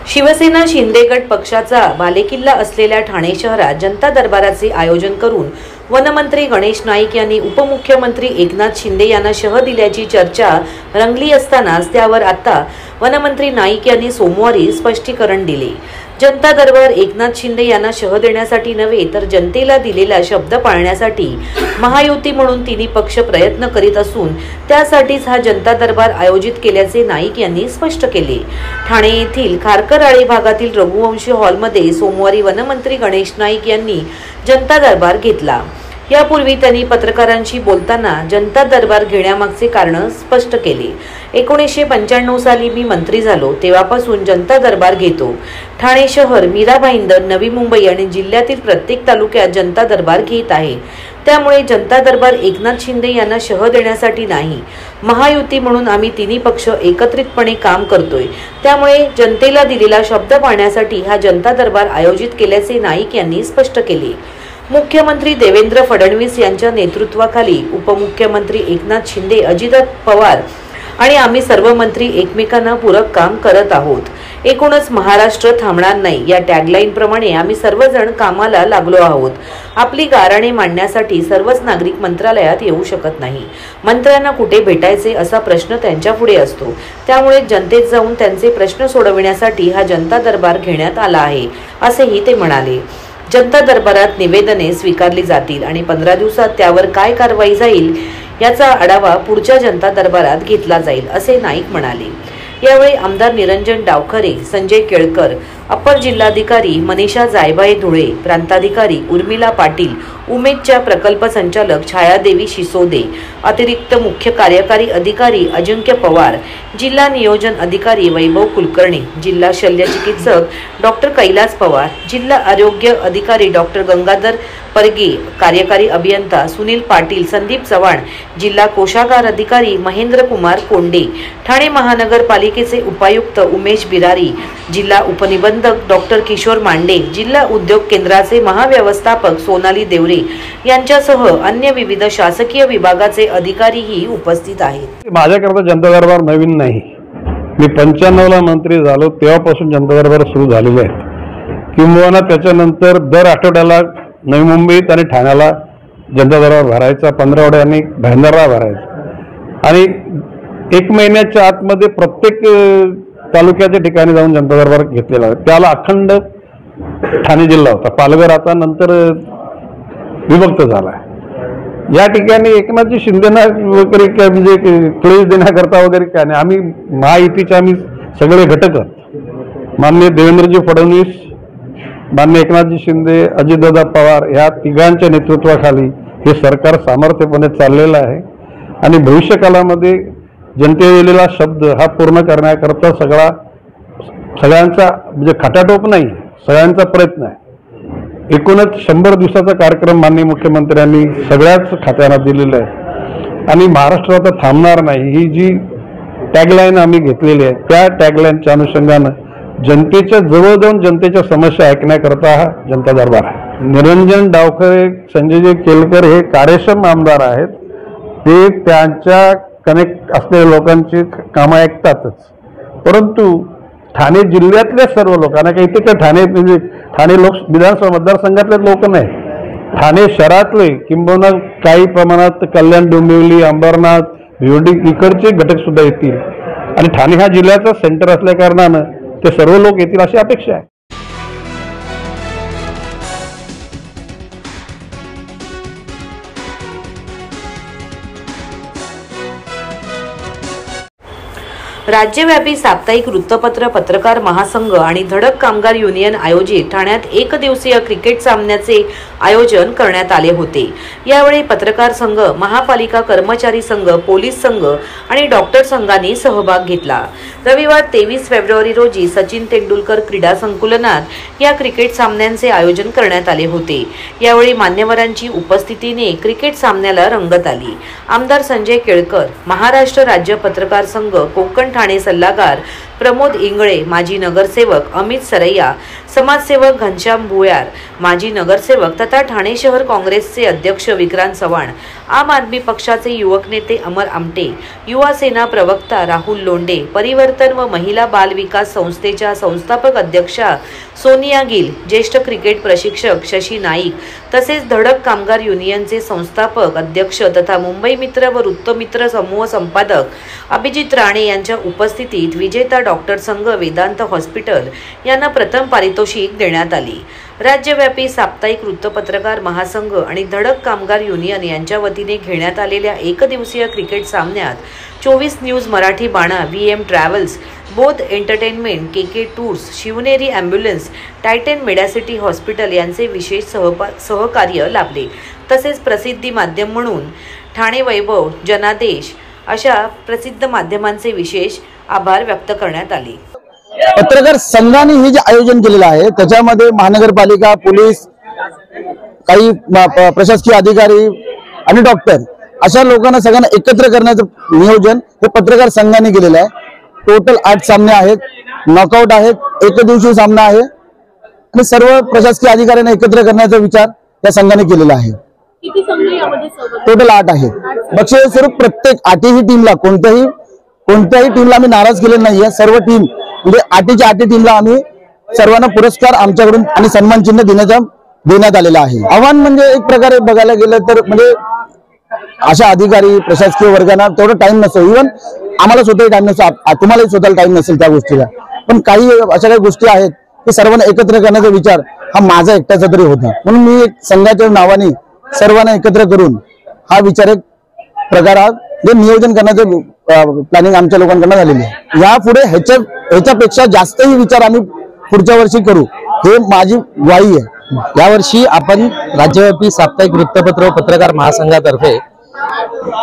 शिवसेना शिंदे गट पक्षाचा बालेकिल्ला असलेल्या ठाणे शहरात जनता दरबाराचे आयोजन करून वनमंत्री गणेश नाईक यांनी उपमुख्यमंत्री एकनाथ शिंदे यांना शह दिल्याची चर्चा रंगली असतानाच त्यावर आता वनमंत्री नाईक यांनी सोमवारी स्पष्टीकरण दिले। जनता दरबार एकनाथ शिंदे यांना शह देण्यासाठी नव्हे तर जनतेला दिलेला शब्द पाळण्यासाठी महायुती म्हणून तिन्ही पक्ष प्रयत्न करीत असून त्यासाठीच हा जनता दरबार आयोजित केल्याचे नाईक यांनी स्पष्ट केले। ठाणे येथील खारकरआळे भागातील रघुवंशी हॉलमध्ये सोमवारी वनमंत्री गणेश नाईक यांनी जनता दरबार घेतला। यापूर्वी त्यांनी पत्रकारांशी बोलताना जनता दरबार घेण्यामागचे कारण स्पष्ट केले। 1995 साली मी मंत्री झालो तेव्हापासून जनता दरबार घेतो। ठाणे शहर, मीरा भाईंदर, नवी मुंबई आणि जिल्ह्यातील प्रत्येक तालुक्यात जनता दरबार घेत आहे। त्यामुळे जनता दरबार एकनाथ शिंदे यांना शह देण्यासाठी नाही, महायुती म्हणून आम्ही तिन्ही पक्ष एकत्रितपणे काम करतोय। त्यामुळे जनतेला दिलेला शब्द पाळण्यासाठी हा जनता दरबार आयोजित केल्याचे नाईक यांनी स्पष्ट केले। मुख्यमंत्री देवेंद्र फडणवीस यांच्या नेतृत्वाखाली उपमुख्यमंत्री एकनाथ शिंदे, अजित पवार आणि आम्ही सर्व मंत्री एकमेकांना पूरक काम करत आहोत। एकूणच महाराष्ट्र थांबणार नाही या टॅगलाईन प्रमाणे आम्ही सर्वजण कामाला लागलो आहोत। आपली गाऱ्हाणे मांडण्यासाठी सर्वच नागरिक मंत्रालयात येऊ शकत नाही। मंत्र्यांना कुठे भेटायचे असा प्रश्न त्यांच्या पुढे असतो। त्यामुळे जनतेत जाऊन त्यांचे प्रश्न सोडविण्यासाठी हा जनता दरबार घेण्यात आला आहे, असेही ते म्हणाले। जनता दरबारात निवेदने स्वीकारली जातील आणि 15 दिवसात त्यावर काय कारवाई जाईल याचा आढावा पुढच्या जनता दरबारात घेतला जाईल, असे नाईक म्हणाले। यावेळी आमदार निरंजन डावखरे, संजय केळकर, अपर जिल्हाधिकारी मनीषा जायभाई धुळे, प्रांताधिकारी उर्मिला पाटील, उमेदच्या प्रकल्प संचालक छायादेवी शिसोदे, अतिरिक्त मुख्य कार्यकारी अधिकारी अजिंक्य पवार, जिल्हा नियोजन अधिकारी वैभव कुलकर्णी, जिल्हा शल्य चिकित्सक डॉक्टर कैलास पवार, जिल्हा आरोग्य अधिकारी डॉक्टर गंगाधर परगे, कार्यकारी अभियंता सुनील पाटील, संदीप चव्हाण, जिल्हा कोषागार अधिकारी महेंद्र कुमार कोंडे, ठाणे महानगरपालिकेचे उपायुक्त उमेश बिरारी, जिल्हा उपनिबंधक डॉक्टर किशोर मांडे, जिल्हा उद्योग केंद्राचे महाव्यवस्थापक सोनाली देवरे यांच्यासह अन्य विविध शासकीय विभागाचे अधिकारीही उपस्थित आहेत। माझ्याकरता जनता दरबार नवीन नाही, मी 95 ला मंत्री झालो तेव्हापासून जनता दरबार सुरू झालेले आहेत। किंबहुना त्याच्यानंतर दर आठवड्याला नवी मुंबईत आणि ठाण्याला जनता दरबार भरायचा, 15 आणि भाईंदरला भरायचा आणि 1 महिन्याच्या आतमध्ये प्रत्येक तालुक्याच्या ठिकाणी जाऊन जनता दरबार घेतलेला आहे। त्याला अखंड ठाणे जिल्हा होता, पालघर आता नंतर विभक्त झाला। या ठिकाणी एकनाथजी शिंदेना वगैरे काय म्हणजे क्लेश देण्याकरता वगैरे काय नाही, आम्ही महायुतीचे आम्ही सगळे घटक आहोत। माननीय देवेंद्रजी फडणवीस, माननीय एकनाथजी शिंदे, अजितदादा पवार या तिघांच्या नेतृत्वाखाली हे सरकार सामर्थ्यपणे चाललेलं आहे आणि भविष्यकालामध्ये जनतेला दिलेला शब्द हा पूर्ण करण्याकरता सगळ्यांचा म्हणजे खटाटोप नाही, सगळ्यांचा प्रयत्न आहे। एकूणच 100 दिवसाचा कार्यक्रम माननीय मुख्यमंत्र्यांनी सगळ्याच खात्यांना दिलेला आहे आणि महाराष्ट्र आता थांबणार नाही ही जी टॅगलाईन आम्ही घेतलेली आहे त्या टॅगलाईनच्या अनुषंगानं जनतेच्या जवळ जाऊन जनतेच्या समस्या ऐकण्याकरता हा जनता दरबार आहे। निरंजन डावखरे, संजय केळकर हे कार्यक्षम आमदार आहेत, ते त्यांच्या कनेक्ट असलेल्या लोकांची कामं ऐकतातच, परंतु ठाणे जिल्ह्यातल्या सर्व लोकांना काही इथे काय ठाणे विधानसभा मतदारसंघातले लोक नाही, ठाणे शहरातले किंबहुना काही प्रमाणात कल्याण, डोंबिवली, अंबरनाथ, भिवंडी इकडचे घटक सुद्धा येतील आणि ठाणे हा जिल्ह्याचा सेंटर असल्या कारणानं ते सर्व लोक येतील अशी अपेक्षा आहे। राज्यव्यापी साप्ताहिक वृत्तपत्र पत्रकार महासंघ आणि धडक कामगार युनियन आयोजित ठाण्यात 1 दिवसीय क्रिकेट सामन्याचे आयोजन करण्यात आले होते। यावेळी पत्रकार संघ, महापालिका कर्मचारी संघ, पोलीस संघ आणि डॉक्टर संघांनी सहभाग घेतला। रविवार 23 फेब्रुवारी रोजी सचिन तेंडुलकर क्रीडा संकुलनात या क्रिकेट सामन्यांचे आयोजन करण्यात आले होते। यावेळी मान्यवरांची उपस्थितीने क्रिकेट सामन्याला रंगत आली। आमदार संजय केळकर, महाराष्ट्र राज्य पत्रकार संघ, कोकण ठाणे सल्लागार प्रमोद इंगळे, माजी नगरसेवक अमित सरैया, समाजसेवक घनश्याम भुयार, माजी नगरसेवक तथा ठाणे शहर काँग्रेसचे अध्यक्ष विक्रांत चव्हाण, आम आदमी पक्षाचे युवक नेते अमर आमटे, युवा सेना प्रवक्ता राहुल लोंढे, परिवर्तन व महिला बाल विकास संस्थेच्या संस्थापक अध्यक्षा सोनिया गिल, ज्येष्ठ क्रिकेट प्रशिक्षक शशी नाईक तसेच धडक कामगार युनियनचे संस्थापक अध्यक्ष तथा मुंबई मित्र व वृत्तमित्र समूह संपादक अभिजित राणे यांच्या उपस्थितीत विजेता डॉक्टर संघ वेदांत हॉस्पिटल यांना प्रथम पारितोषिक देण्यात आली। राज्यव्यापी साप्ताहिक वृत्तपत्रकार महासंघ आणि धडक कामगार युनियन यांच्या वतीने घेण्यात आलेल्या एकदिवसीय क्रिकेट सामन्यात 24 news Marathi Bana, VM travels, Bodh entertainment, KK tours, Shivneri ambulance, Titan Medicity hospital यांचे विशेष सहकार्य लाभले। तसेच प्रसिद्धी माध्यम म्हणून ठाणे वैभव, जनादेश अशा प्रसिद्ध माध्यमांचे विशेष आभार व्यक्त करण्यात आले। पत्रकार संघाने हे जे आयोजन केलेलं आहे त्याच्यामध्ये महानगरपालिका, पोलीस, काही प्रशासकीय अधिकारी आणि डॉक्टर अशा लोकांना सगळ्यांना एकत्र करण्याचं नियोजन हे पत्रकार संघाने केलेलं आहे। टोटल 8 सामने आहेत, नॉकआउट आहेत, एकदिवसीय सामना आहे आणि सर्व प्रशासकीय अधिकाऱ्यांना एकत्र करण्याचा विचार त्या संघाने केलेला आहे। किती संघ यामध्ये सहभागी? टोटल 8 आहेत। बक्षीस स्वरूप प्रत्येक 8ही टीमला कोणत्याही टीमला आम्ही नाराज केले नाहीये। सर्व टीम म्हणजे 8च्या 8 टीमला आम्ही सर्वांना पुरस्कार आमच्याकडून आणि सन्मान चिन्ह देण्यात आलेला आहे। आव्हान म्हणजे एक प्रकारे बघायला गेलं तर म्हणजे अशा अधिकारी प्रशासकीय वर्गांना तेवढा टाइम नसतो, इव्हन आम्हाला स्वतःही टाइम नसतो, तुम्हालाही स्वतःला टाइम नसेल त्या गोष्टीला, पण काही अशा काही गोष्टी आहेत की सर्वांना एकत्र करण्याचा विचार हा माझा एकट्याचा तरी होता, म्हणून मी एक संघाच्या नावाने सर्वांना एकत्र करून हा विचार एक प्रकार जे नियोजन करण्याचं प्लॅनिंग आमच्या लोकांकडून झालेली आहे। यापुढे ह्याच्यापेक्षा जास्तही विचार आम्ही पुढच्या वर्षी करू, हे माझी ग्वाही आहे। यावर्षी आपण राज्यव्यापी साप्ताहिक वृत्तपत्र व पत्रकार महासंघातर्फे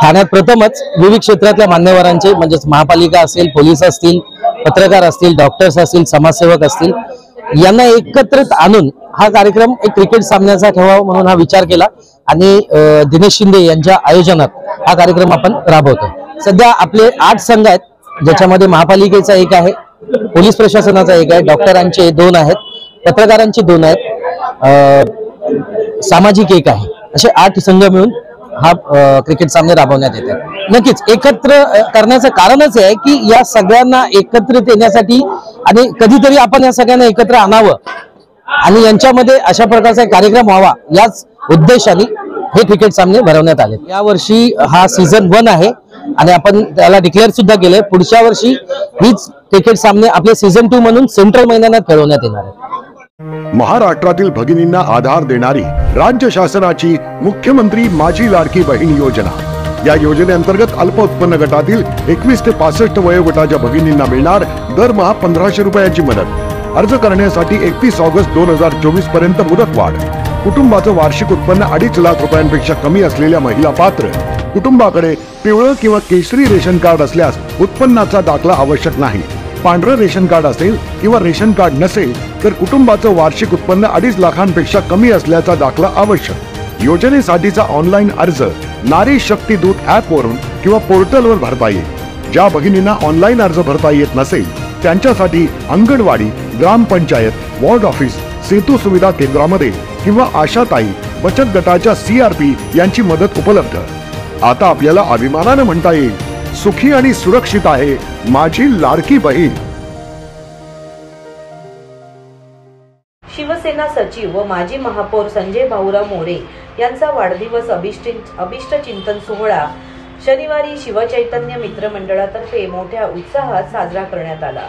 ठाण्यात प्रथमच विविध क्षेत्रातल्या मान्यवरांचे म्हणजेच महापालिका असेल, पोलीस असतील, पत्रकार असतील, डॉक्टर्स असतील, समाजसेवक असतील यांना एकत्रित आणून हा कार्यक्रम एक क्रिकेट सामन्याचा ठेवावा म्हणून हा विचार केला आणि दिनेश शिंदे यांच्या आयोजनात हा कार्यक्रम आपण राबवतो। सध्या आपले 8 संघ आहेत, ज्याच्यामध्ये महापालिकेचा एक आहे, पोलीस प्रशासनाचा एक आहे, डॉक्टरांचे 2 आहेत, पत्रकारांचे 2 आहेत, सामाजिक एक आहे, असे 8 संघ मिळून हा क्रिकेट सामने राबवण्यात येतात। नक्कीच एकत्र करण्याचं कारणच आहे की या सगळ्यांना एकत्रित येण्यासाठी आणि कधीतरी आपण या सगळ्यांना एकत्र आणावं आणि यांच्यामध्ये अशा प्रकारचा कार्यक्रम व्हावा याच उद्देशाने हे क्रिकेट सामने भरवण्यात आले। यावर्षी हा सीझन 1 आहे आणि आपण त्याला डिक्लेअर सुद्धा केले, पुढच्या वर्षी हीच क्रिकेट सामने आपले सीझन 2 म्हणून सेंट्रल मैदानात खेळवण्यात येणार आहे। महाराष्ट्रातील भगिनींना आधार देणारी राज्य शासनाची मुख्यमंत्री माझी लाडकी बहीण योजना। या योजनेअंतर्गत अल्प उत्पन्न गटातील 21 ते 65 वयोगटाच्या भगिनींना मिळणार दरमहा 1500 रुपयाची मदत। अर्ज करण्यासाठी 31 ऑगस्ट 2024 पर्यंत मुदतवाढ। कुटुंबाचं वार्षिक उत्पन्न 2.5 लाख रुपयांपेक्षा कमी असलेल्या महिला पात्र। कुटुंबाकडे पिवळं किंवा केशरी रेशन कार्ड असल्यास उत्पन्नाचा दाखला आवश्यक नाही। पांढरं रेशन कार्ड असेल किंवा रेशन कार्ड नसेल तर कुटुंबाचं वार्षिक उत्पन्न 2.5 लाखांपेक्षा कमी असल्याचा दाखला आवश्यक। योजनेसाठीचा ऑनलाईन अर्ज नारी शक्ती दूत ऍप वरून किंवा पोर्टलवर भरता येईल। ज्या भगिनींना ऑनलाईन अर्ज भरता येत नसेल त्यांच्यासाठी अंगणवाडी, ग्रामपंचायत, वॉर्ड ऑफिस, सेतू सुविधा केंद्रामध्ये किंवा आशाताई बचत गटाच्या CRP यांची मदत उपलब्ध। आता आपल्याला अभिमानाने म्हणता येईल, सुखी आणि सुरक्षित आहे माझी लाडकी बहीण। शिवसेना सचिव व माजी महापौर संजय भाऊराव मोरे यांचा वाढदिवस अभिष्ट चिंतन सोहळा शनिवारी शिवचैतन्य मित्र मंडळातर्फे मोठ्या उत्साहात साजरा करण्यात आला।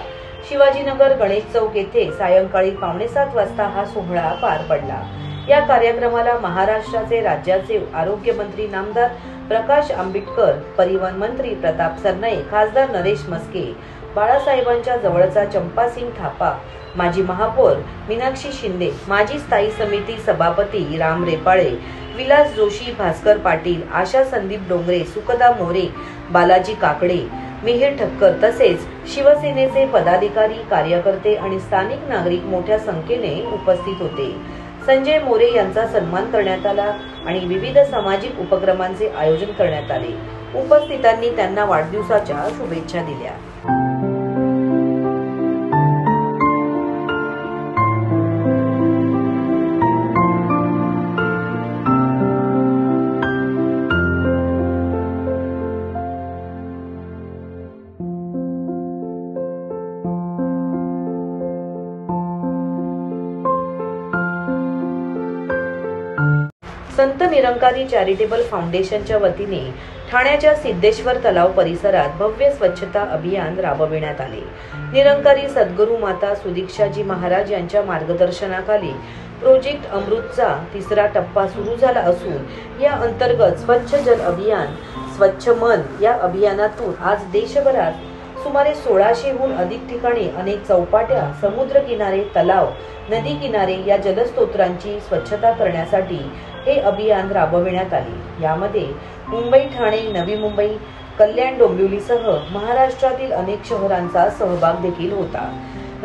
शिवाजीनगर गणेश चौक येथे सायंकाळी 6:45 वाजता हा सोहळा पार पडला। या कार्यक्रमाला महाराष्ट्राचे राज्याचे आरोग्य मंत्री नामदार प्रकाश आंबेडकर, परिवहन मंत्री प्रताप सरनाईक, खासदार नरेश मस्के, बाळासाहेबांच्या जवळचा चंपासिंग थापा, माजी महापौर मीनाक्षी शिंदे, माजी स्थायी समिती सभापती राम रेपाळे, विलास जोशी, भास्कर पाटील, आशा संदीप डोंगरे, सुखदा मोरे, बालाजी काकडे, मिहिर ठक्कर तसेच शिवसेनेचे पदाधिकारी, कार्यकर्ते आणि स्थानिक नागरिक मोठ्या संख्येने उपस्थित होते। संजय मोरे यांचा सन्मान करण्यात आला आणि विविध सामाजिक उपक्रमांचे आयोजन करण्यात आले। उपस्थितांनी त्यांना वाढदिवसाच्या शुभेच्छा दिल्या। संत निरंकारी चॅरिटेबल फाउंडेशनच्या वतीने ठाण्याच्या सिद्धेश्वर तलाव परिसरात भव्य स्वच्छता अभियान राबविण्यात आले। निरंकारी सद्गुरू माता सुदीक्षाजी महाराज यांच्या मार्गदर्शनाखाली प्रोजेक्ट अमृतचा तिसरा टप्पा सुरू झाला असून या अंतर्गत स्वच्छ जल अभियान स्वच्छ मन या अभियानातून आज देशभरात सुमारे 1600हून अधिक ठिकाणी अनेक चौपाट्या, समुद्र किनारे, तलाव, नदी किनारे या जलस्रोतांची स्वच्छता करण्यासाठी हे अभियान राबविण्यात आले। यामध्ये मुंबई, ठाणे, नवी मुंबई, कल्याण, डोंबिवलीसह महाराष्ट्रातील अनेक शहरांचा सहभाग देखील होता।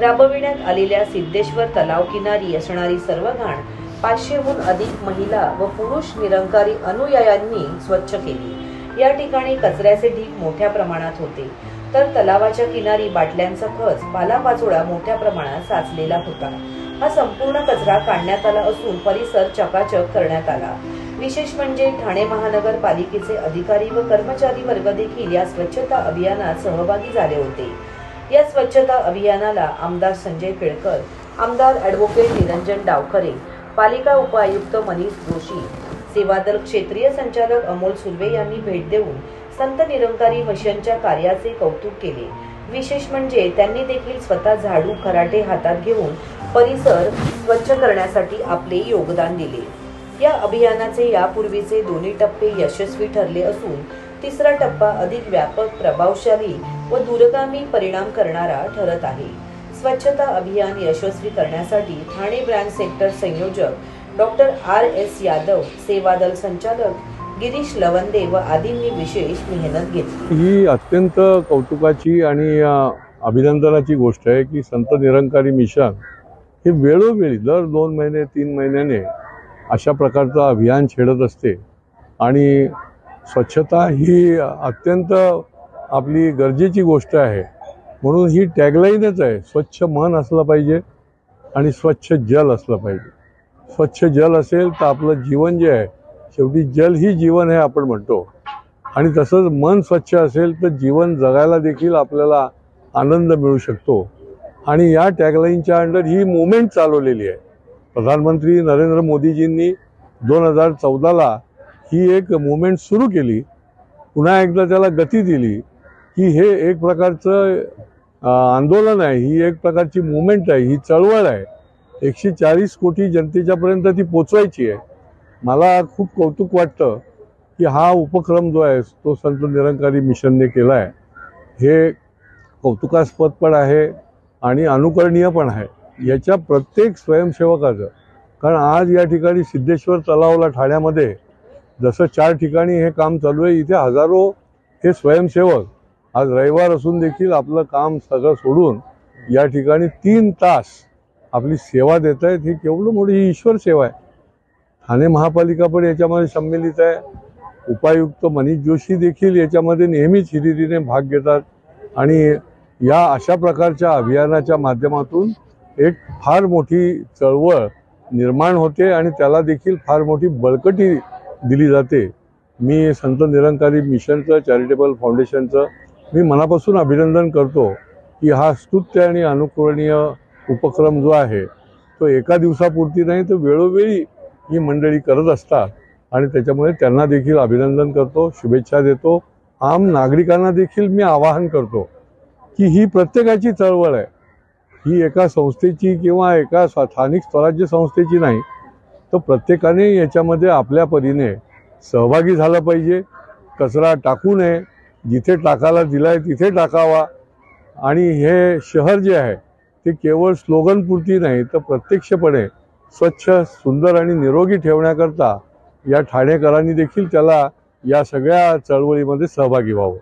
राबविण्यात आलेल्या सिद्धेश्वर तलाव किनारी असणारी सर्व घाण 500हून अधिक महिला व पुरुष निरंकारी अनुयायांनी स्वच्छ केली। या ठिकाणी कचऱ्याचे ढीग मोठ्या प्रमाणात होते, तर तलावाच्या किनारी बाटल्यांचा खच, पालापाचोळा मोठ्या प्रमाणात साचलेला होता। हा संपूर्ण कचरा काढण्यात आला असून परिसर चकाचक करण्यात आला। विशेष म्हणजे ठाणे महानगरपालिकेचे अधिकारी व कर्मचारी वर्ग देखील या स्वच्छता अभियानात सहभागी झाले होते। या स्वच्छता अभियानाला आमदार संजय केळकर, आमदार ॲडव्होकेट निरंजन डावखरे, पालिका उपायुक्त मनीष जोशी, सेवादल क्षेत्रीय संचालक अमोल सुर्वे यांनी भेट देऊन संत निरंकारी मिशनच्या कार्याचे कौतुक केले। विशेष म्हणजे त्यांनी देखील स्वतः झाडू, खराटे हातात घेऊन परिसर स्वच्छ करण्यासाठी आपले योगदान दिले। या अभियानाचे यापूर्वीचे दोन्ही टप्पे यशस्वी ठरले असून तिसरा टप्पा अधिक व्यापक, प्रभावशाली व दूरगामी परिणाम करणारा ठरत आहे। स्वच्छता अभियान यशस्वी करण्यासाठी ठाणे ब्रँच सेक्टर संयोजक डॉक्टर RS यादव, सेवादल संचालक गिरीश लवंदे व आदींनी विशेष मेहनत घेतली। ही अत्यंत कौतुकाची आणि अभिनंदनाची गोष्ट आहे की संत निरंकारी मिशन हे वेळोवेळी दर 2 महिने 3 महिन्याने अशा प्रकारचं अभियान छेडत असते आणि स्वच्छता ही अत्यंत आपली गरजेची गोष्ट आहे। म्हणून ही टॅगलाईनच आहे, स्वच्छ मन असलं पाहिजे आणि स्वच्छ जल असलं पाहिजे। स्वच्छ जल असेल तर आपलं जीवन जे आहे, शेवटी जल ही जीवन हे आपण म्हणतो, आणि तसंच मन स्वच्छ असेल तर जीवन जगायला देखील आपल्याला आनंद मिळू शकतो। आणि या टॅगलाईनच्या अंडर ही मूवमेंट चालवलेली आहे। प्रधानमंत्री नरेंद्र मोदीजींनी 2014ला ही एक मूवमेंट सुरू केली, पुन्हा एकदा त्याला गती दिली की हे एक प्रकारचं आंदोलन आहे, ही एक प्रकारची मूवमेंट आहे, ही चळवळ आहे। 140 कोटी जनतेच्यापर्यंत ती पोचवायची आहे। मला खूप कौतुक वाटतं की हा उपक्रम जो आहे तो संत निरंकारी मिशनने केला आहे। हे कौतुकास्पद पण आहे आणि अनुकरणीय पण आहे याच्या प्रत्येक स्वयंसेवकाचं। कारण आज या ठिकाणी सिद्धेश्वर तलावला ठाण्यामध्ये जसं 4 ठिकाणी हे काम चालू आहे, इथे हजारो हे स्वयंसेवक आज रविवार असून देखील आपलं काम सगळं सोडून या ठिकाणी 3 तास आपली सेवा देत आहेत। ही केवढी मोठी ईश्वर सेवा आहे। ठाणे महापालिका पण याच्यामध्ये सम्मिलित आहे, उपायुक्त मनीष जोशी देखील याच्यामध्ये नेहमीच हिरिरीने भाग घेतात आणि या अशा प्रकारच्या अभियानाच्या माध्यमातून एक फार मोठी चळवळ निर्माण होते आणि त्याला देखील फार मोठी बळकटी दिली जाते। मी संत निरंकारी मिशनचं, चॅरिटेबल फाउंडेशनचं मी मनापासून अभिनंदन करतो की हा स्तुत्य आणि अनुकरणीय उपक्रम जो आहे तो एका दिवसापुरती नाही तर वेळोवेळी ही मंडळी करत असतात आणि त्याच्यामुळे त्यांना देखील अभिनंदन करतो, शुभेच्छा देतो। आम नागरिकांना देखील मी आवाहन करतो की ही प्रत्येकाची चळवळ आहे, ही एका संस्थेची किंवा एका स्थानिक स्वराज्य संस्थेची नाही, तर प्रत्येकाने याच्यामध्ये आपल्या परीने सहभागी झालं पाहिजे। कचरा टाकू नये, जिथे टाकायला दिलाय तिथे टाकावा आणि हे शहर जे आहे ते केवळ स्लोगनपुरती नाही तर प्रत्यक्षपणे स्वच्छ, सुंदर आणि निरोगी ठेवण्याकरता या ठाणेकरांनी देखील त्याला या सगळ्या चळवळीमध्ये सहभागी व्हावं।